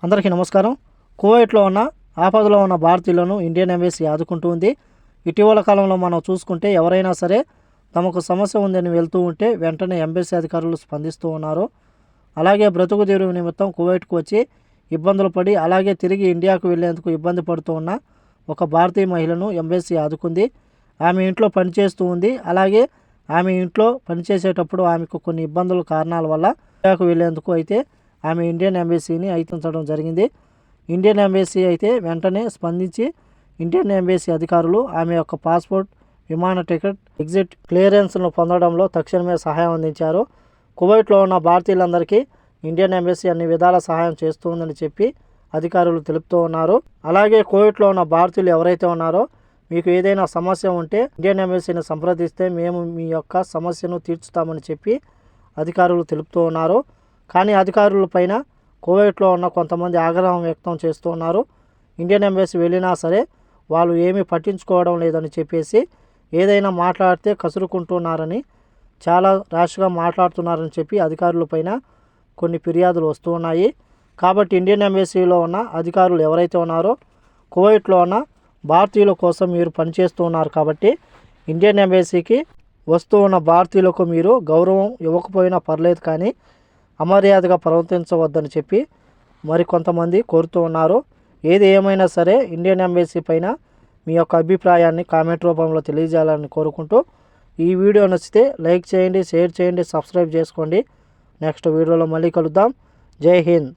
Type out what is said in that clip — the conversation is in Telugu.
అందరికీ నమస్కారం. కువైట్లో ఉన్న ఆపదలో ఉన్న భారతీయులను ఇండియన్ ఎంబసీ ఆదుకుంటూ ఉంది. ఇటీవల కాలంలో మనం చూసుకుంటే ఎవరైనా సరే తమకు సమస్య ఉందని వెళ్తూ ఉంటే వెంటనే ఎంబసీ అధికారులు స్పందిస్తూ ఉన్నారు. అలాగే బ్రతుకు తెరువు నిమిత్తం కువైట్కు వచ్చి ఇబ్బందులు పడి అలాగే తిరిగి ఇండియాకు వెళ్లేందుకు ఇబ్బంది పడుతూ ఉన్న ఒక భారతీయ మహిళను ఎంబసీ ఆదుకుంది. ఆమె ఇంట్లో పనిచేస్తూ ఉంది. అలాగే ఆమె ఇంట్లో పనిచేసేటప్పుడు ఆమెకు కొన్ని ఇబ్బందుల కారణాల వల్ల ఇండియాకు వెళ్లేందుకు అయితే ఆమె ఇండియన్ ఎంబసీని అయితించడం జరిగింది. ఇండియన్ ఎంబసీ అయితే వెంటనే స్పందించి ఇండియన్ ఎంబసీ అధికారులు ఆమె యొక్క పాస్పోర్ట్, విమాన టికెట్, ఎగ్జిట్ క్లియరెన్స్ను పొందడంలో తక్షణమే సహాయం అందించారు. కువైట్లో ఉన్న భారతీయులందరికీ ఇండియన్ ఎంబసీ అన్ని విధాల సహాయం చేస్తుందని చెప్పి అధికారులు తెలుపుతూ ఉన్నారు. అలాగే కువైట్లో ఉన్న భారతీయులు ఎవరైతే ఉన్నారో మీకు ఏదైనా సమస్య ఉంటే ఇండియన్ ఎంబసీని సంప్రదిస్తే మేము మీ యొక్క సమస్యను తీర్చుతామని చెప్పి అధికారులు తెలుపుతూ ఉన్నారు. కానీ అధికారుల పైన కువైట్లో ఉన్న కొంతమంది ఆగ్రహం వ్యక్తం చేస్తూ ఉన్నారు. ఇండియన్ ఎంబసీ వెళ్ళినా సరే వాళ్ళు ఏమీ పట్టించుకోవడం లేదని చెప్పేసి ఏదైనా మాట్లాడితే కసురుకుంటున్నారని, చాలా ర్యాష్గా మాట్లాడుతున్నారని చెప్పి అధికారుల పైన కొన్ని ఫిర్యాదులు వస్తూ ఉన్నాయి. కాబట్టి ఇండియన్ ఎంబసీలో ఉన్న అధికారులు ఎవరైతే ఉన్నారో కువైట్లో ఉన్న భారతీయుల కోసం మీరు పనిచేస్తూ ఉన్నారు కాబట్టి ఇండియన్ ఎంబసీకి వస్తూ ఉన్న భారతీయులకు మీరు గౌరవం ఇవ్వకపోయినా పర్లేదు, కానీ అమర్యాదగా ప్రవర్తించవద్దని చెప్పి మరికొంతమంది కోరుతూ ఉన్నారు. ఏది ఏమైనా సరే ఇండియన్ ఎంబసీ పైన మీ యొక్క అభిప్రాయాన్ని కామెంట్ రూపంలో తెలియజేయాలని కోరుకుంటూ ఈ వీడియో నచ్చితే లైక్ చేయండి, షేర్ చేయండి, సబ్స్క్రైబ్ చేసుకోండి. నెక్స్ట్ వీడియోలో మళ్ళీ కలుద్దాం. జై హింద్.